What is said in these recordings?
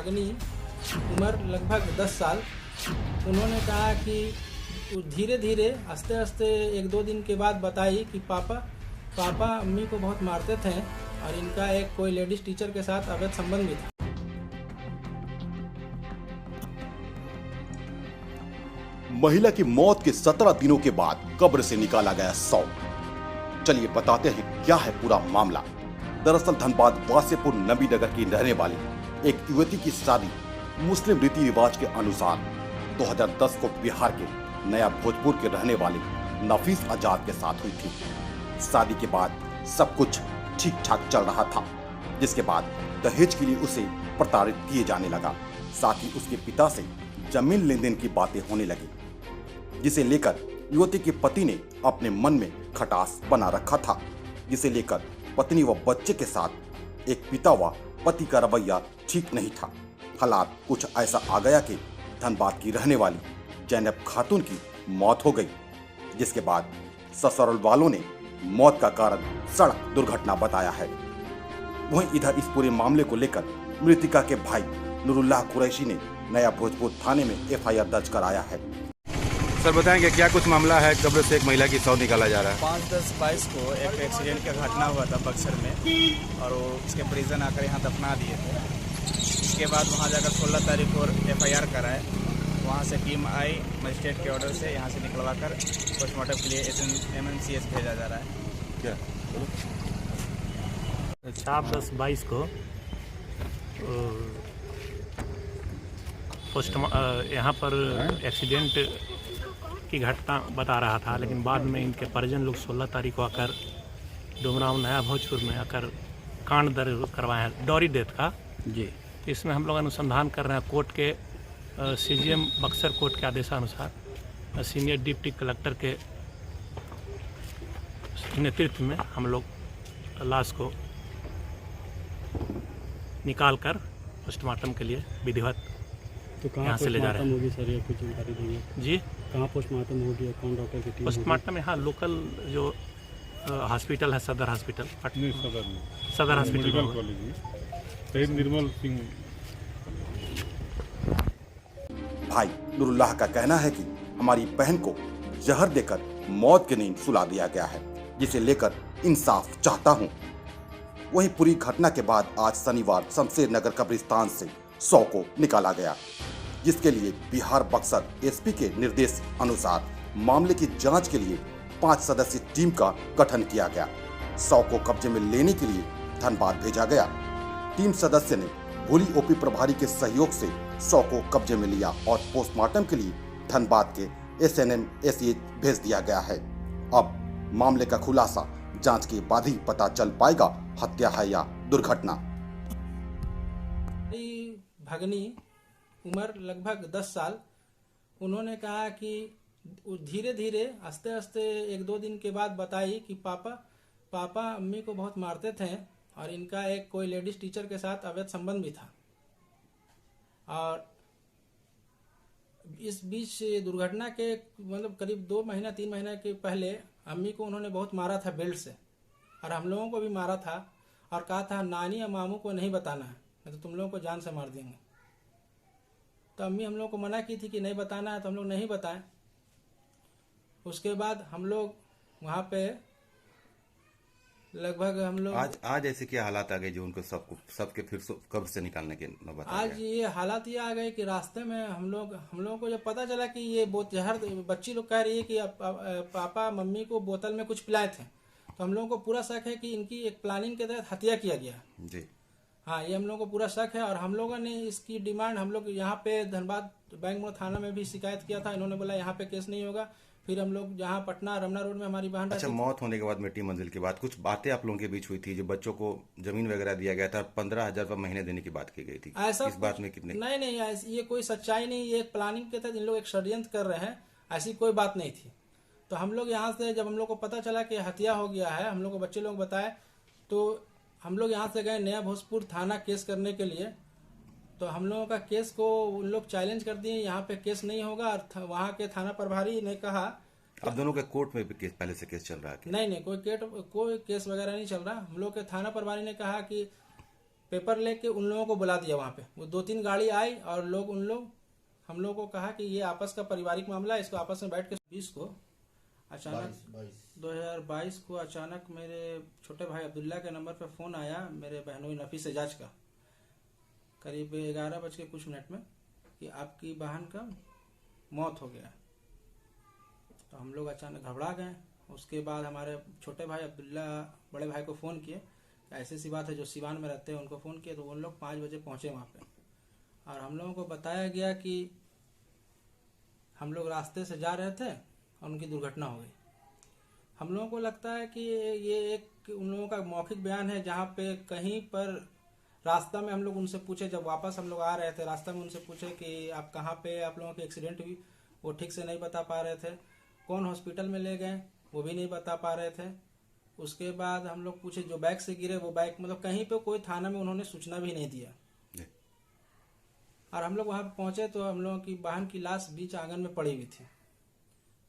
भगनी उम्र लगभग 10 साल। उन्होंने कहा कि धीरे धीरे आस्ते आस्ते 1-2 दिन के बाद बताई कि पापा अम्मी को बहुत मारते थे और इनका एक कोई लेडीज टीचर के साथ अवैध संबंध भी था। महिला की मौत के 17 दिनों के बाद कब्र से निकाला गया शव। चलिए बताते हैं क्या है पूरा मामला। दरअसल धनबाद वासेपुर नबी नगर की रहने वाली एक युवती की शादी मुस्लिम रीति रिवाज के अनुसार 2010 को बिहार के नया भोजपुर के रहने वाले नफीस आजाद के साथ हुई थी। शादी के बाद सब कुछ ठीक ठाक चल रहा था, जिसके बाद दहेज के लिए उसे प्रताड़ित किए जाने लगा। साथ ही उसके पिता से जमीन लेन देन की बातें होने लगी, जिसे लेकर युवती के पति ने अपने मन में खटास बना रखा था, जिसे लेकर पत्नी व बच्चे के साथ एक पिता व पति का रवैया ठीक नहीं था। हालात कुछ ऐसा आ गया कि धनबाद की रहने वाली जैनब खातून की मौत हो गई, जिसके बाद ससुराल वालों ने मौत का कारण सड़क दुर्घटना बताया है। वहीं इधर इस पूरे मामले को लेकर मृतिका के भाई नूरुल्लाह कुरैशी ने नया भोजपुर थाने में FIR दर्ज कराया है। सर बताएंगे क्या कुछ मामला है? कब्र से एक महिला की शव निकाला जा रहा है। 5/10/22 को एक एक्सीडेंट का घटना हुआ था बक्सर में और वो उसके परिजन आकर यहाँ दफना दिए थे। इसके बाद वहाँ जाकर 16 तारीख को FIR कराए। वहाँ से टीम आई, मजिस्ट्रेट के ऑर्डर से यहाँ से निकलवा कर पोस्टमार्टम के लिए MNCS भेजा जा रहा है। क्या 4/10/22 को यहाँ पर एक्सीडेंट की घटना बता रहा था, लेकिन बाद में इनके परिजन लोग 16 तारीख को आकर डुमराव नया भोजपुर में आकर कांड दर्ज करवाए हैं डॉरी डेथ का जी। इसमें हम लोग अनुसंधान कर रहे हैं। कोर्ट के CGM बक्सर कोर्ट के आदेशानुसार सीनियर डिप्टी कलेक्टर के नेतृत्व में हम लोग लाश को निकाल कर पोस्टमार्टम के लिए विधिवत तो यहाँ से ले जा रहे हैं। होगी सर, ये कुछ जानकारी देंगे जी? कहाँ पोस्टमार्टम होगी और कौन डॉक्टर की टीम? पोस्टमार्टम यहाँ लोकल जो हॉस्पिटल है, सदर हॉस्पिटल नहीं, सदर हॉस्पिटल शहीद निर्मल सिंह। भाई नूरुल्लाह का कहना है कि हमारी बहन को जहर देकर मौत की नींद सुला दिया गया है, जिसे लेकर इंसाफ चाहता हूं। वहीं पूरी घटना के बाद आज शनिवार शमशेर नगर कब्रिस्तान से शव को निकाला गया, जिसके लिए बिहार बक्सर SP के निर्देश अनुसार मामले की जांच के लिए 5 सदस्यीय टीम का गठन किया गया। शव को कब्जे में लेने के लिए धनबाद भेजा गया। टीम सदस्य ने भोली OP प्रभारी के सहयोग से शव को कब्जे में लिया और पोस्टमार्टम के लिए धनबाद के SNM SH भेज दिया गया है। अब मामले का खुलासा जांच के बाद ही पता चल पाएगा हत्या है या दुर्घटना। भगनी उम्र लगभग 10 साल। उन्होंने कहा कि धीरे धीरे आस्ते आस्ते 1-2 दिन के बाद बताई कि पापा अम्मी को बहुत मारते थे और इनका एक कोई लेडीज टीचर के साथ अवैध संबंध भी था। और इस बीच दुर्घटना के मतलब करीब 2 महीना 3 महीना के पहले अम्मी को उन्होंने बहुत मारा था बेल्ट से, और हम लोगों को भी मारा था और कहा था नानी या मामू को नहीं बताना है, नहीं तो तुम लोगों को जान से मार देंगे। तो अम्मी हम लोगों को मना की थी कि नहीं बताना है, तो हम लोग नहीं बताए। उसके बाद हम लोग वहाँ पे लगभग हम लोग आज ऐसे क्या हालात आ गए जो उनको सबके फिर कब्र से निकालने के नौबत आ आज ये हालात ये आ गए कि रास्ते में हम लोगों को जब पता चला कि ये जहर बच्ची लोग कह रही है कि पापा मम्मी को बोतल में कुछ पिलाए थे, तो हम लोगों को पूरा शक है कि इनकी एक प्लानिंग के तहत हत्या किया गया जी। हाँ, ये हम लोगों को पूरा शक है। और हम लोगों ने इसकी डिमांड हम लोग यहाँ पे धनबाद बैंक मोड़ थाना में भी शिकायत किया था। इन्होंने बोला यहाँ पे केस नहीं होगा। फिर हम लोग जहाँ पटना रमना रोड में हमारी बहन अच्छा, मौत होने के बाद मिट्टी मंजिल के बाद कुछ बातें आप लोगों के बीच हुई थी, जो बच्चों को जमीन वगैरह दिया गया था, 15,000 रुपये महीने देने की बात की गई थी। ऐसा इस बात में कितने? नहीं, ये कोई सच्चाई नहीं। ये एक प्लानिंग के तहत इन लोग एक षड्यंत्र कर रहे हैं, ऐसी कोई बात नहीं थी। तो हम लोग यहाँ से जब हम लोग को पता चला कि हत्या हो गया है, हम लोग को बच्चे लोग बताए, तो हम लोग यहाँ से गए नया भोजपुर थाना केस करने के लिए। तो हम लोगों का केस को उन लोग चैलेंज कर दिए, यहाँ पे केस नहीं होगा। और वहाँ के थाना प्रभारी ने कहा अब दोनों के कोर्ट में भी केस पहले से केस चल रहा है? नहीं, कोई केस वगैरह नहीं चल रहा। हम लोग के थाना प्रभारी ने कहा कि पेपर लेके उन लोगों को बुला दिया वहाँ पे। वो 2-3 गाड़ी आई और हम लोग को कहा कि ये आपस का पारिवारिक मामला है, इसको आपस में बैठ के 20 को अचानक 2022 को अचानक मेरे छोटे भाई अब्दुल्ला के नंबर पर फ़ोन आया मेरे बहनोई नफीस एजाज का, करीब 11 बज के कुछ मिनट में, कि आपकी बहन का मौत हो गया। तो हम लोग अचानक घबरा गए। उसके बाद हमारे छोटे भाई अब्दुल्ला बड़े भाई को फ़ोन किए, ऐसी सी बात है, जो सिवान में रहते हैं उनको फ़ोन किया। तो उन लोग 5 बजे पहुँचे वहाँ पे और हम लोगों को बताया गया कि हम लोग रास्ते से जा रहे थे और उनकी दुर्घटना हो गई। हम लोगों को लगता है कि ये एक उन लोगों का मौखिक बयान है, जहाँ पे कहीं पर रास्ता में हम लोग उनसे पूछे, जब वापस हम लोग आ रहे थे रास्ता में उनसे पूछे कि आप कहाँ पे आप लोगों की एक्सीडेंट हुई, वो ठीक से नहीं बता पा रहे थे। कौन हॉस्पिटल में ले गए वो भी नहीं बता पा रहे थे। उसके बाद हम लोग पूछे जो बाइक से गिरे वो बाइक, मतलब कहीं पे कोई थाना में उन्होंने सूचना भी नहीं दिया। और हम लोग वहाँ पे पहुँचे तो हम लोगों की बहन की लाश बीच आंगन में पड़ी हुई थी।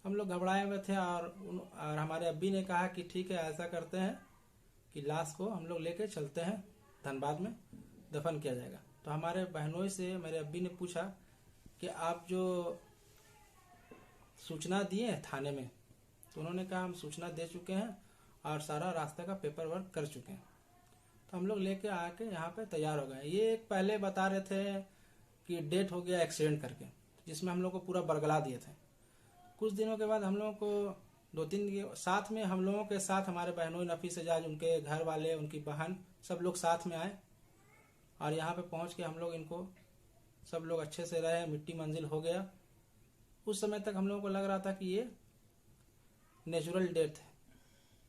हम लोग घबराए हुए थे और हमारे अब्बी ने कहा कि ठीक है, ऐसा करते हैं कि लाश को हम लोग लेके चलते हैं धनबाद में, दफन किया जाएगा। तो हमारे बहनों से मेरे अब्बी ने पूछा कि आप जो सूचना दिए थाने में, तो उन्होंने कहा हम सूचना दे चुके हैं और सारा रास्ते का पेपर वर्क कर चुके हैं। तो हम लोग लेके आके यहाँ पे तैयार हो गए। ये एक पहले बता रहे थे कि डेथ हो गया एक्सीडेंट करके, जिसमें हम लोग को पूरा बरगला दिए थे। कुछ दिनों के बाद हम लोगों को 2-3 साथ में हम लोगों के साथ हमारे बहनोई नफीस एजाज, उनके घर वाले, उनकी बहन, सब लोग साथ में आए और यहाँ पे पहुँच के हम लोग इनको सब लोग अच्छे से रहे। मिट्टी मंजिल हो गया। उस समय तक हम लोगों को लग रहा था कि ये नेचुरल डेथ है।